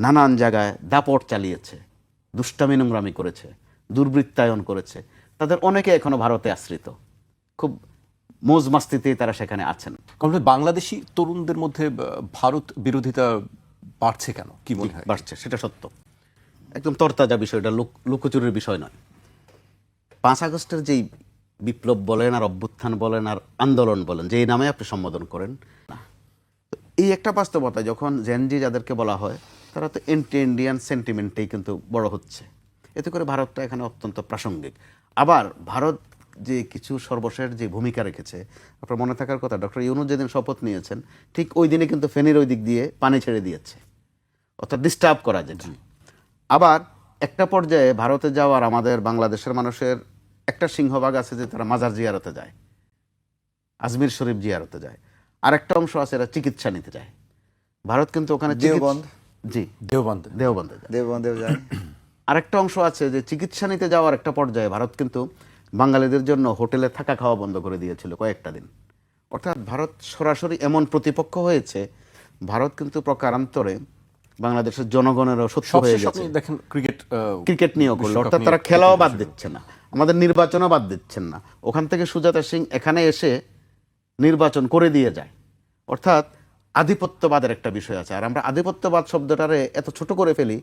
নানান জায়গায় দাপট চালিয়েছে, দুষ্টামি নোংরামি করেছে, দুর্বৃত্তায়ন করেছে, তাদের অনেকে এখনো ভারতে আশ্রিত, খুব মৌজ মাস্তিতেই তারা সেখানে আছেন। কমরেড, বাংলাদেশি তরুণদের মধ্যে ভারত বিরোধিতা বাড়ছে কেন, কি মনে হয়? বাড়ছে, সেটা সত্য, একদম তরতাজা বিষয়টা, লুকোচুরির বিষয় নয়। 5 আগস্টের যেই বিপ্লব বলেন আর অভ্যুত্থান বলেন আর আন্দোলন বলেন, যেই নামে আপনি সম্বোধন করেন না, এই একটা বাস্তবতা, যখন জেনজি যাদেরকে বলা হয় তারা তো এন্টি ইন্ডিয়ান সেন্টিমেন্টেই কিন্তু বড় হচ্ছে, এতে করে ভারতটা এখানে অত্যন্ত প্রাসঙ্গিক। আবার ভারত যে কিছু সর্বশেষ যে ভূমিকা রেখেছে, আপনার মনে থাকার কথা, ডক্টর ইউনূস যেদিন শপথ নিয়েছেন ঠিক ওই দিনে কিন্তু ফেনীর ওই দিক দিয়ে পানি ছেড়ে দিয়েছে, অর্থাৎ ডিস্টার্ব করা যেটা। আবার একটা পর্যায়ে ভারতে যাওয়ার আমাদের বাংলাদেশের মানুষের একটা সিংহভাগ আছে যে তারা মাজার জিয়ারতে যায়, আজমির শরীফ জিয়ারতে যায়, আর একটা অংশ আছে এরা চিকিৎসা নিতে যায়। ভারত কিন্তু ওখানে দেওবন্দ, জি দেওবন্দে যায়। দেওবন্দেও যায়। আরেকটা অংশ আছে যে চিকিৎসা নিতে যাওয়ার একটা পর্যায়ে ভারত কিন্তু বাঙালিদের জন্য হোটেলে থাকা খাওয়া বন্ধ করে দিয়েছিল কয়েকটা দিন। অর্থাৎ ভারত সরাসরি এমন প্রতিপক্ষ হয়েছে, ভারত কিন্তু প্রকারান্তরে বাংলাদেশের জনগণেরও শত্রু হয়ে সবশেষ গেছে। আপনি দেখেন ক্রিকেট নিয়েও করলো, অর্থাৎ তারা খেলাও বাদ দিচ্ছে না, আমাদের নির্বাচনও বাদ দিচ্ছেন না। ওখান থেকে সুজাতা সিং এখানে এসে নির্বাচন করে দিয়ে যায়। অর্থাৎ আধিপত্যবাদের একটা বিষয় আছে, আর আমরা আধিপত্যবাদ শব্দটারে এত ছোট করে ফেলি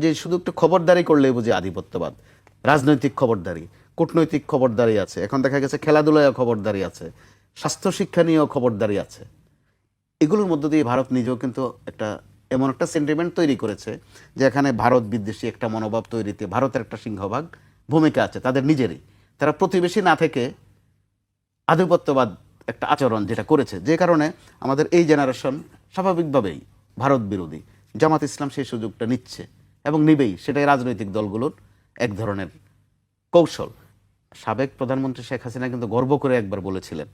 যে শুধু একটু খবরদারি করলেই বুঝি আধিপত্যবাদ। রাজনৈতিক খবরদারি, কূটনৈতিক খবরদারি আছে, এখন দেখা গেছে খেলাধুলায় খবরদারি আছে, স্বাস্থ্য শিক্ষা নিয়েও খবরদারি আছে। এগুলোর মধ্য দিয়ে ভারত নিজেও কিন্তু একটা এমন একটা সেন্টিমেন্ট তৈরি করেছে যে এখানে ভারত বিদ্বেষী একটা মনোভাব তৈরিতে ভারতের একটা সিংহভাগ ভূমিকা আছে তাদের নিজেরই। তারা প্রতিবেশী না থেকে আধিপত্যবাদ একটা আচরণ যেটা করেছে, যে কারণে আমাদের এই জেনারেশন স্বাভাবিকভাবেই ভারত বিরোধী। জামাত ইসলাম সেই সুযোগটা নিচ্ছে এবং নিবেই, সেটাই রাজনৈতিক দলগুলোর এক ধরনের কৌশল। সাবেক প্রধানমন্ত্রী শেখ হাসিনা কিন্তু গর্ব করে একবার বলেছিলেন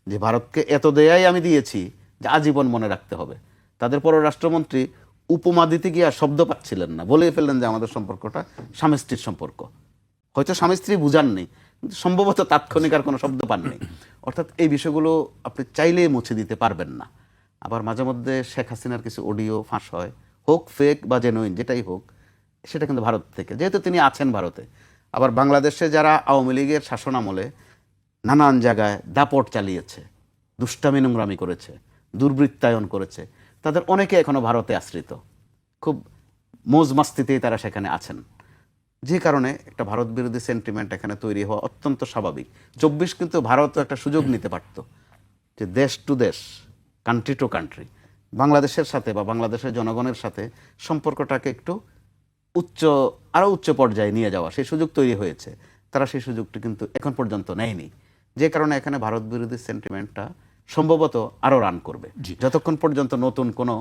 যে ভারতকে এত দেয়াই আমি দিয়েছি যে আজীবন মনে রাখতে হবে। তাদের পররাষ্ট্রমন্ত্রী উপমা দিতে গিয়ে আর শব্দ পাচ্ছিলেন না, বলে ফেললেন যে আমাদের সম্পর্কটা স্বামী স্ত্রীর সম্পর্ক। হয়তো স্বামী স্ত্রী বুঝাননি, কিন্তু সম্ভবত তাৎক্ষণিক আর কোনো শব্দ পাননি। অর্থাৎ এই বিষয়গুলো আপনি চাইলেই মুছে দিতে পারবেন না। আবার মাঝে মধ্যে শেখ হাসিনার কিছু অডিও ফাঁস হয়, হোক ফেক বা জেনুইন যেটাই হোক, সেটা কিন্তু ভারত থেকে, যেহেতু তিনি আছেন ভারতে। আবার বাংলাদেশে যারা আওয়ামী লীগের শাসন আমলে নানান জায়গায় দাপট চালিয়েছে, দুষ্টামি নোংরামি করেছে, দুর্বৃত্তায়ন করেছে, তাদের অনেকে এখনো ভারতে আশ্রিত, খুব মৌজ মাস্তিতেই তারা সেখানে আছেন। যে কারণে একটা ভারত বিরোধী সেন্টিমেন্ট এখানে তৈরি হওয়া অত্যন্ত স্বাভাবিক। 24 কিন্তু ভারতও একটা সুযোগ নিতে পারত যে দেশ টু দেশ, কান্ট্রি টু কান্ট্রি, বাংলাদেশের সাথে বা বাংলাদেশের জনগণের সাথে সম্পর্কটাকে একটু আরও উচ্চ পর্যায়ে নিয়ে যাওয়া, সেই সুযোগ তৈরি হয়েছে। তারা সেই সুযোগটি কিন্তু এখন পর্যন্ত নেয়নি, যে কারণে এখানে ভারত বিরোধী সেন্টিমেন্টটা সম্ভবত আরও রান করবে যতক্ষণ পর্যন্ত নতুন কোনো